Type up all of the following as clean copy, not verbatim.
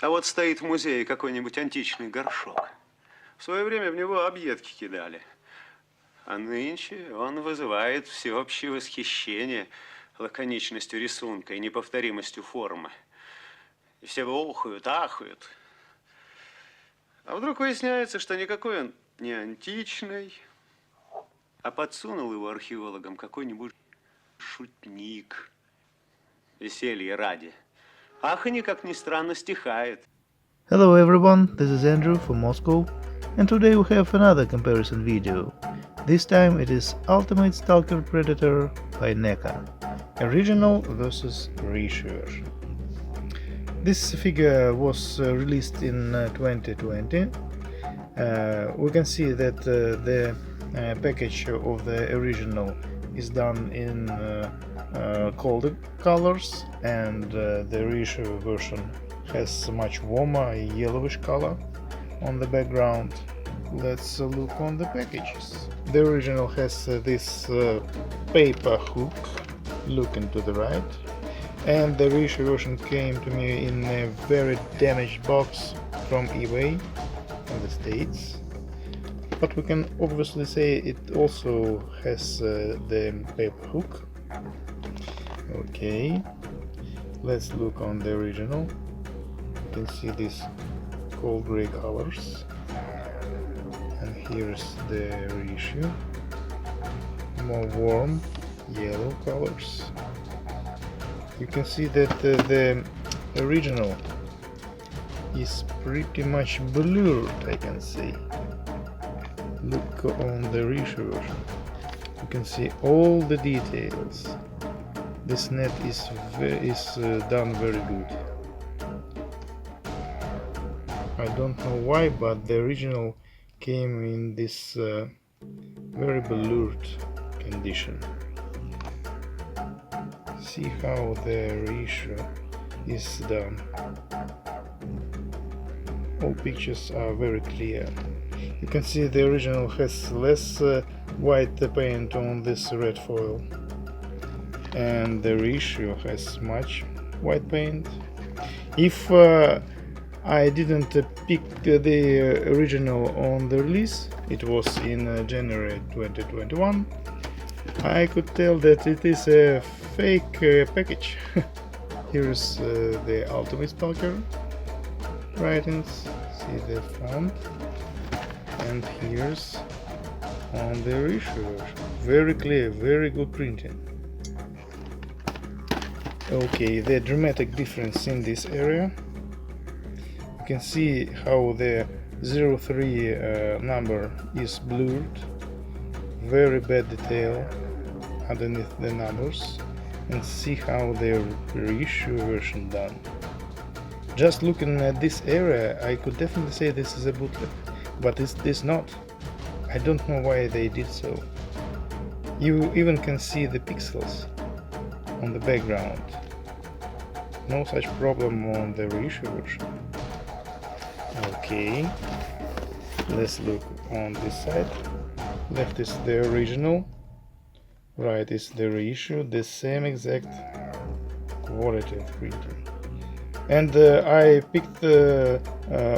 А вот стоит в музее какой-нибудь античный горшок. В свое время в него объедки кидали. А нынче он вызывает всеобщее восхищение лаконичностью рисунка и неповторимостью формы. И все охают, ахают. А вдруг выясняется, что никакой он не античный, а подсунул его археологам какой-нибудь шутник. Веселье ради. Ах, и никак ни странно стихает. Hello everyone, this is Andrew from Moscow, and today we have another comparison video. This time it is Ultimate Stalker Predator by Neca, original versus reissue version. This figure was released in 2020. We can see that the package of the original is done in cold colors, and the reissue version has much warmer yellowish color on the background. Let's look on the packages. The original has this paper hook looking to the right, and the reissue version came to me in a very damaged box from eBay in the States. But we can obviously say it also has the paper hook. Okay, let's look on the original. You can see these cold gray colors, and here's the reissue, more warm yellow colors. You can see that the original is pretty much blurred, I can say. Look on the reissue version. You can see all the details. This net is done very good. I don't know why, but the original came in this very blurred condition. See how the reissue is done. All pictures are very clear. You can see the original has less white paint on this red foil, and the reissue has much white paint. If I didn't pick the original on the release, it was in January 2021, I could tell that it is a fake package. Here's the Ultimate Stalker writings, see the font, and here's on the reissue version. Very clear, very good printing. Okay, the dramatic difference in this area. You can see how the 03 number is blurred, very bad detail underneath the numbers, and see how the reissue version done. Just looking at this area, I could definitely say this is a bootleg, but it's not. I don't know why they did so. You even can see the pixels on the background. No such problem on the reissue version. Okay, let's look on this side. Left is the original, right is the reissue, the same exact quality of printing. And I picked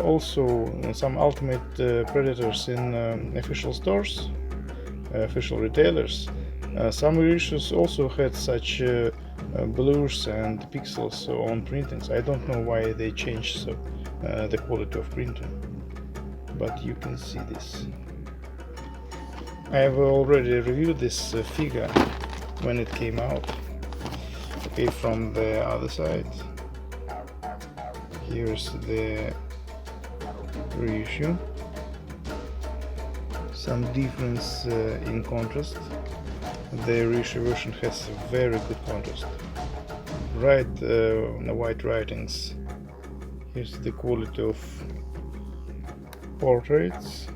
also some Ultimate Predators in official stores, official retailers. Some reissues also had such blurs and pixels on printings. I don't know why they changed so the quality of printing, but you can see this. I have already reviewed this figure when it came out. Okay, from the other side, here's the reissue. Some difference in contrast. The reissue version has very good contrast. White writings. Here's the quality of portraits.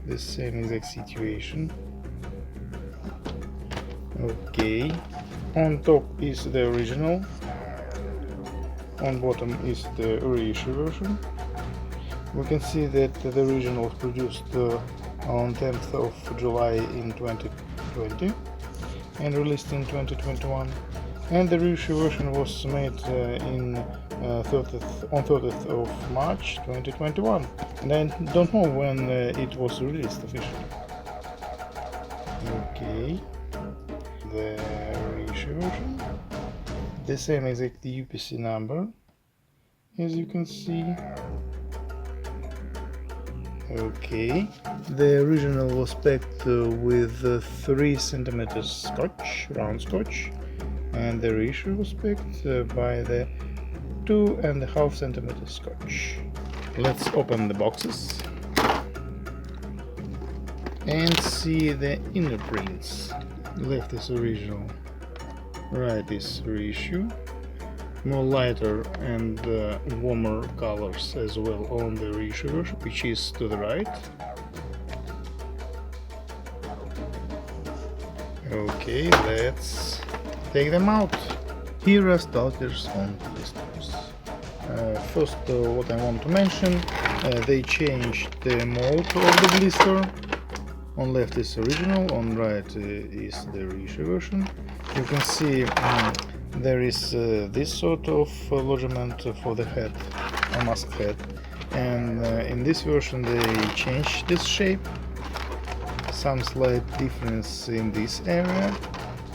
The same exact situation. Okay. On top is the original. On bottom is the reissue version. We can see that the original was produced on 10th of July in 2020 and released in 2021, and the reissue version was made in on 30th of March 2021, and I don't know when it was released officially. Okay, the reissue version, the same exact UPC number, as you can see. Okay, the original was packed with 3 centimeters scotch, round scotch, and the reissue was packed by the 2.5 centimeters scotch. Let's open the boxes and see the inner prints. Left is original, right is reissue. More lighter and warmer colors as well on the reissue version, which is to the right. Okay, let's take them out. Here are Stalkers on blisters. First, what I want to mention, they changed the mold of the blister. On left is original, on right is the reissue version. You can see there is this sort of lodgement for the head, a mask head, and in this version they changed this shape. Some slight difference in this area.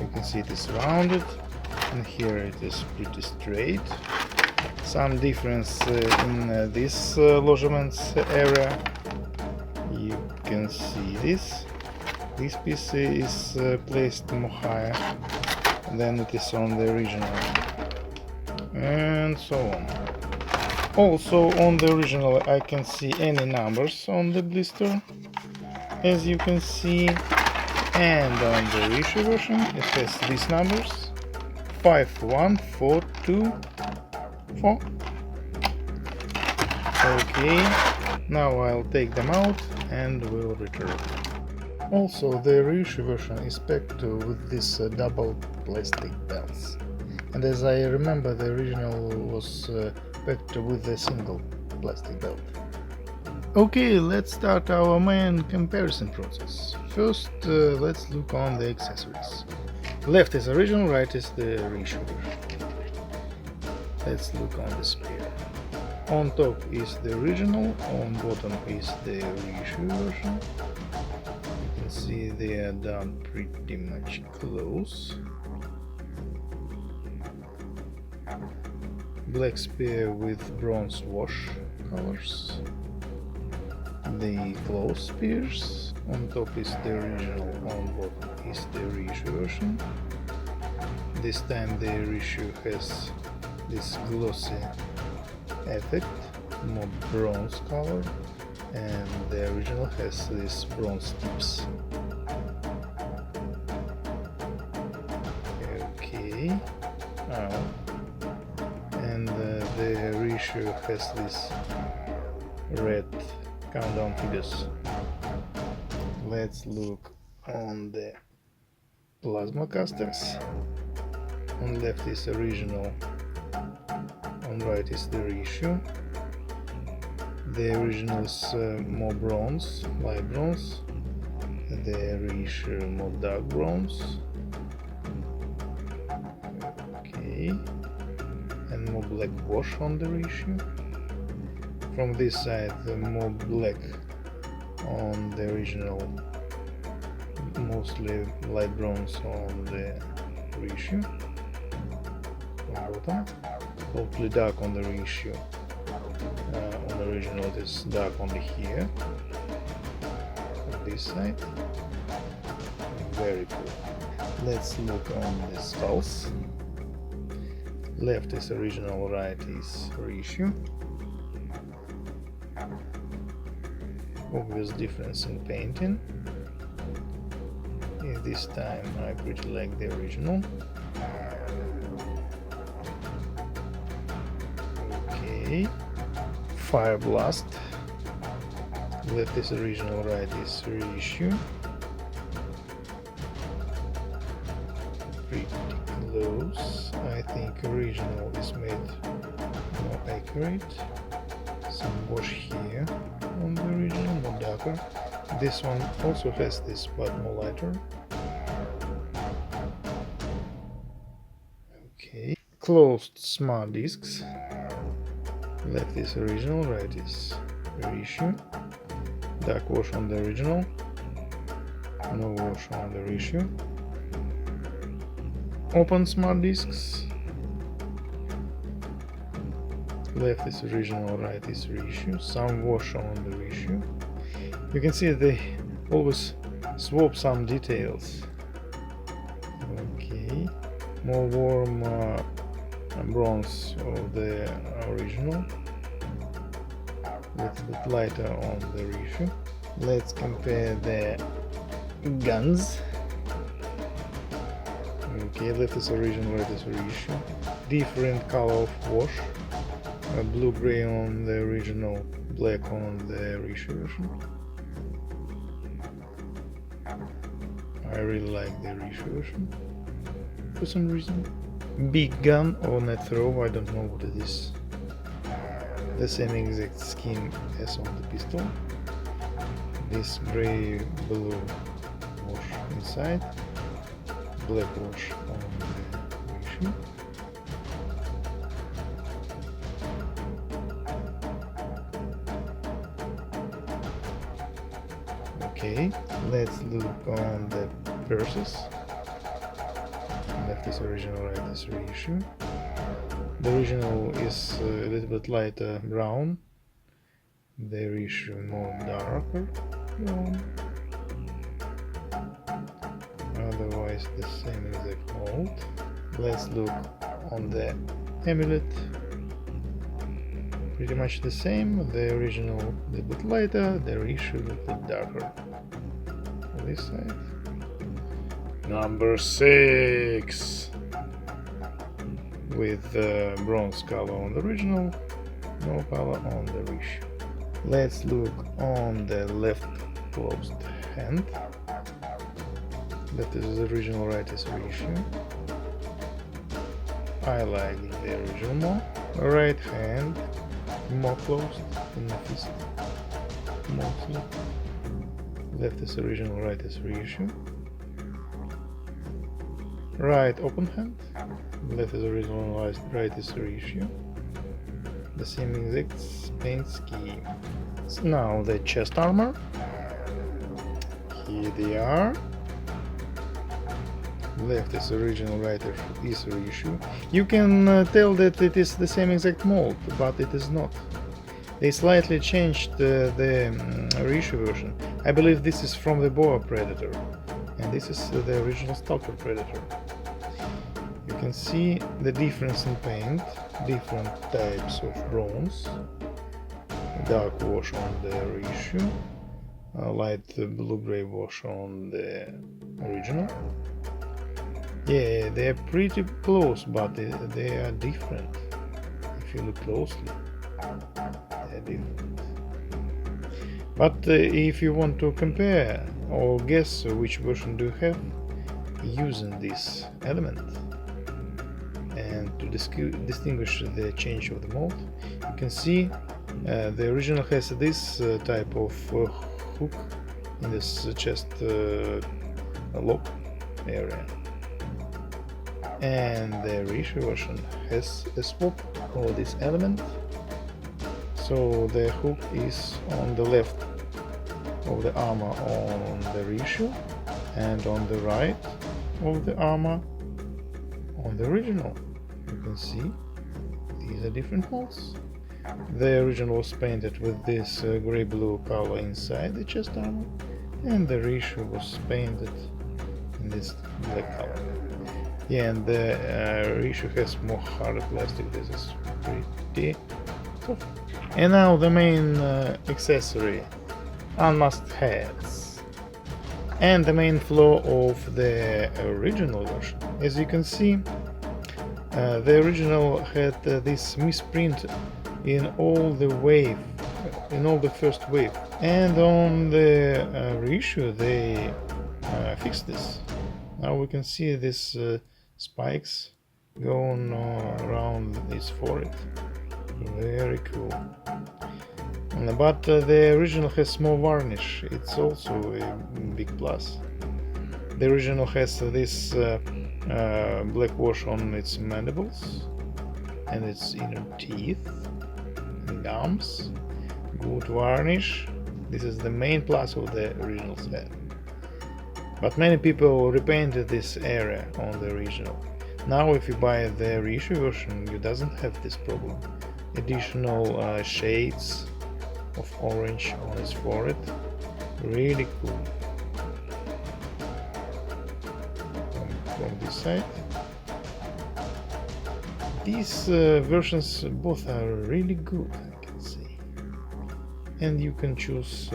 You can see it is rounded, and here it is pretty straight. Some difference in this lodgements area. You can see this. This piece is placed more higher than it is on the original, and so on. Also on the original I can see any numbers on the blister, as you can see, and on the reissue version it has these numbers: 51424. Okay, now I'll take them out and we'll return. Also, the reissue version is packed with this double plastic belts, and as I remember, the original was packed with a single plastic belt. Okay, let's start our main comparison process. First, let's look on the accessories. Left is original, right is the reissue version. Let's look on the spear. On top is the original, on bottom is the reissue version. See, they are done pretty much close. Black spear with bronze wash colors. The close spears. On top is the original, on bottom is the reissue version. This time the reissue has this glossy effect, more bronze color, and the original has these bronze tips. Okay, and the reissue has this red countdown figures. Let's look on the plasma casters. On left is original, on right is the reissue. The original is more bronze, light bronze. The reissue more dark bronze. Okay, and more black wash on the reissue. From this side, more black on the original, mostly light bronze on the reissue. Bottom, totally dark on the reissue. On the original it is dark only here, on this side. Very cool. Let's look on the skulls. Left is original, right is reissue. Obvious difference in painting. This time I pretty like the original. Okay. Fire blast. Left is original, right is reissue. Pretty close. I think original is made more accurate. Some wash here on the original, more darker. This one also has this, but more lighter. Okay. Closed smart discs. Left is original, right is reissue. Dark wash on the original. No wash on the reissue. Open smart disks. Left is original, right is reissue. Some wash on the reissue. You can see they always swap some details. Okay, more warm bronze of the original, a little bit lighter on the reissue. Let's compare the guns. Okay, left is original, right is reissue. Different color of wash. Blue-gray on the original, black on the reissue version. I really like the reissue version for some reason. Big gun or net throw, I don't know what it is. The same exact skin as on the pistol. This gray blue wash inside, black wash on the reissue. Okay, let's look on the purses. Left is original, right is reissue. The original is a little bit lighter brown. The reissue more darker brown. Otherwise the same exact mold. Let's look on the amulet. Pretty much the same. The original a little bit lighter, the reissue a little bit darker. On this side. Number 6 with bronze color on the original, no color on the reissue. Let's look on the left closed hand. Left is original, right is reissue. I like the original more. Right hand more closed in the fist mostly. Left is original, right is reissue. Right open hand. Left is original, right is reissue. The same exact paint scheme. So now the chest armor. Here they are. Left is original, right is reissue. You can tell that it is the same exact mold, but it is not. They slightly changed the reissue version. I believe this is from the Boa Predator, and this is the original Stalker Predator. You can see the difference in paint, different types of bronze, dark wash on the reissue, light blue-gray wash on the original. Yeah, they are pretty close, but they are different. If you look closely, they are different. But if you want to compare or guess which version do you have, using this element and to distinguish the change of the mold, you can see the original has this type of hook in this chest lock area. And the reissue version has a swap of this element, so the hook is on the left of the armor on the reissue and on the right of the armor on the original. You can see these are different molds. The original was painted with this gray-blue color inside the chest armor, and the reissue was painted in this black color. Yeah, and the reissue has more hard plastic. This is pretty tough. And now the main accessory, unmasked heads, and the main flaw of the original version. As you can see, the original had this misprint in all the wave, in all the first wave, and on the reissue they fixed this. Now we can see this spikes going around his forehead. Very cool. But the original has more varnish. It's also a big plus. The original has this black wash on its mandibles and its inner teeth, gums, good varnish. This is the main plus of the original set. But many people repainted this area on the original. Now if you buy the reissue version, you doesn't have this problem. Additional shades of orange on his forehead. Really cool. From this side. These versions both are really good, I can see. And you can choose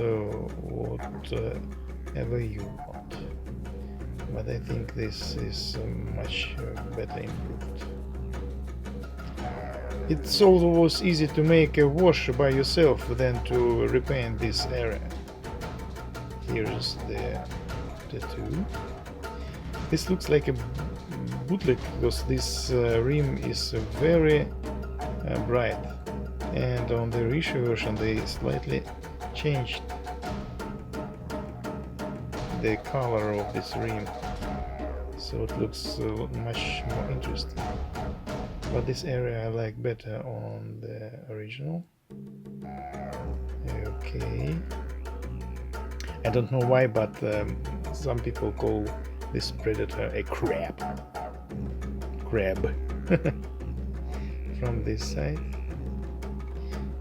whatever you want. But I think this is much better improved. It's always easy to make a wash by yourself than to repaint this area. Here's the tattoo. This looks like a bootleg because this rim is very bright, and on the reissue version they slightly changed the color of this rim, so it looks much more interesting. But this area I like better on the original. Okay, I don't know why, but some people call this predator a crab from this side.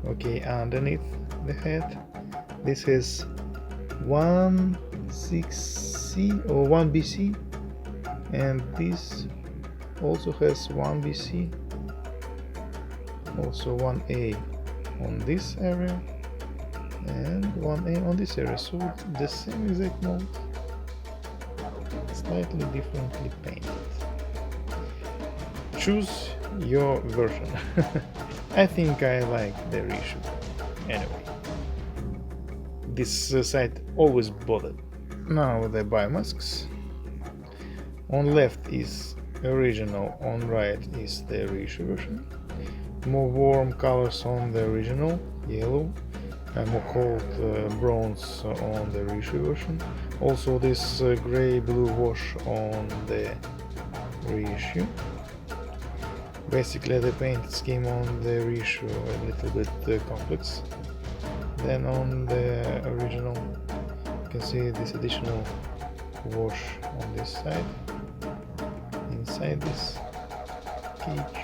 Okay, underneath the head, this is 1/6C or 1BC, and this also has 1BC, also 1A on this area and 1A on this area, so the same exact mold, slightly differently painted. Choose your version. I think I like the reissue. Anyway, this side always bothered. Now the biomasks. On left is original, on right is the reissue version. More warm colors on the original, yellow, and more cold bronze on the reissue version. Also this gray-blue wash on the reissue. Basically the paint scheme on the reissue a little bit complex than on the original. You can see this additional wash on this side, inside this cage.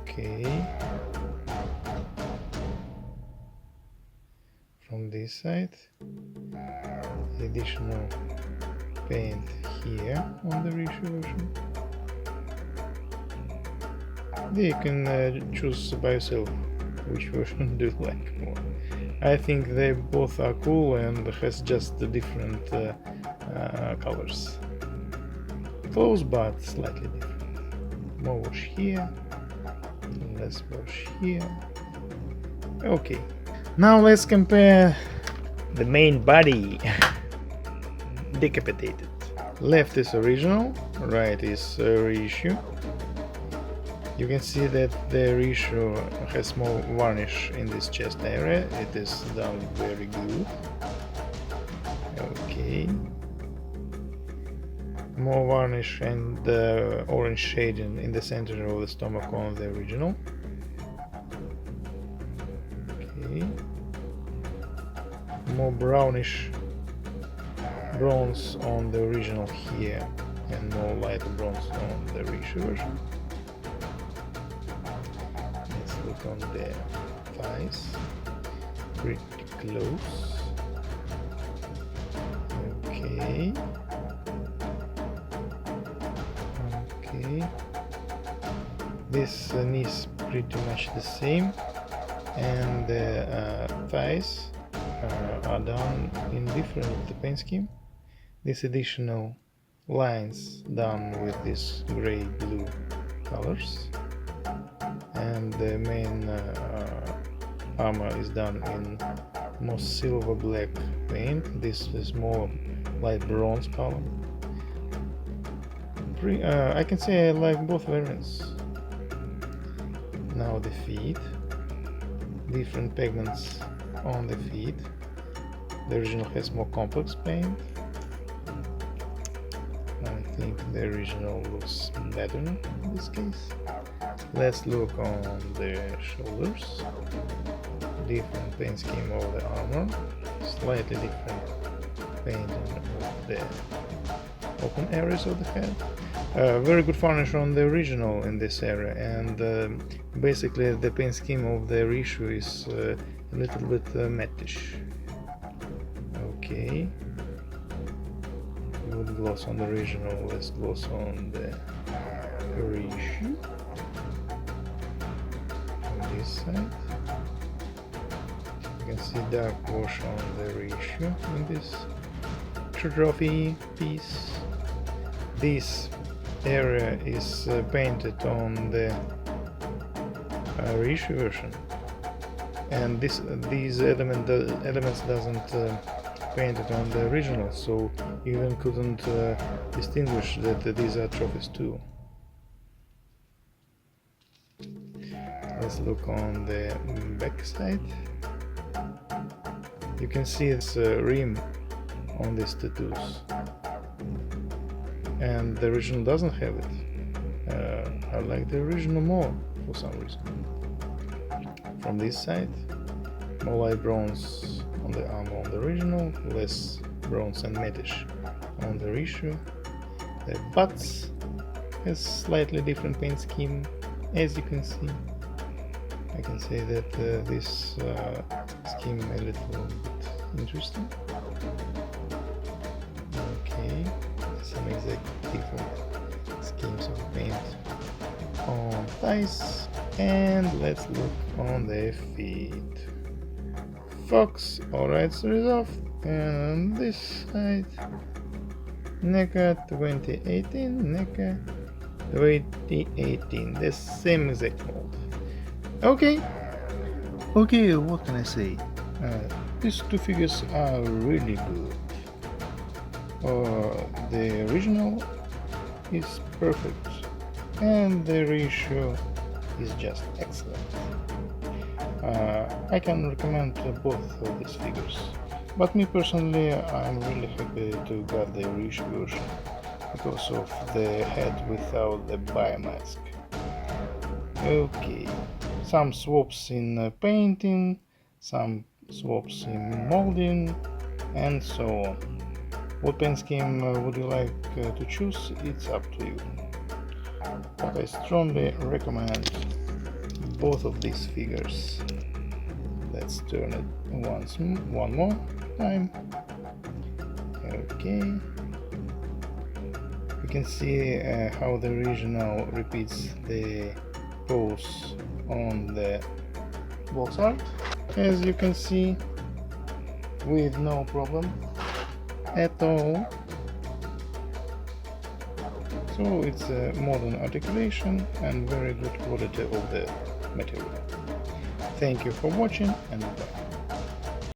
Okay. From this side, additional paint here on the reissue version. You can choose by yourself which version do you like more. I think they both are cool and has just different colors. Close but slightly different. More wash here, less wash here. Okay, now let's compare the main body. Decapitated. Left is original, right is reissue. You can see that the reissue has more varnish in this chest area. It is done very good. Okay. More varnish and orange shading in the center of the stomach on the original. Okay. More brownish bronze on the original here, and more light bronze on the reissue version. Look on the thighs, pretty close. Okay. Okay. This knee is pretty much the same, and the thighs are done in different paint scheme. This additional lines done with this gray-blue colors. And the main armor is done in more silver black paint. This is more light bronze color. I can say I like both variants. Now the feet, different pigments on the feet. The original has more complex paint. I think the original looks better in this case. Let's look on the shoulders. Different paint scheme of the armor, slightly different painting of the open areas of the head. Very good varnish on the original in this area, and basically the paint scheme of the Reissue is a little bit mattish. Okay, good gloss on the original, let's gloss on the Reissue. On this side you can see dark wash on the Reissue in this trophy piece. This area is painted on the Reissue version, and these elements doesn't painted on the original, so you even couldn't distinguish that these are trophies too. Let's look on the back side. You can see this rim on these tattoos, and the original doesn't have it. I like the original more for some reason. From this side, more light bronze on the armor on the original, less bronze and mattish on the Reissue. The butts has slightly different paint scheme, as you can see. I can say that this scheme a little bit interesting. Okay, some exact different schemes of paint on thighs, and let's look on the feet. Fox, alright, so is off, and this side, Neca 2018, Neca 2018, the same exact mold. Okay, what can I say? These two figures are really good. The original is perfect, and the Reissue is just excellent. I can recommend both of these figures, but me personally, I'm really happy to get the Reissue version because of the head without the biomask. Okay, some swaps in painting, some swaps in molding, and so on. What paint scheme would you like to choose? It's up to you. But I strongly recommend both of these figures. Let's turn it one more time. Okay. You can see how the original repeats the pose on the box art, as you can see, with no problem at all. So it's a modern articulation and very good quality of the material. Thank you for watching, and bye.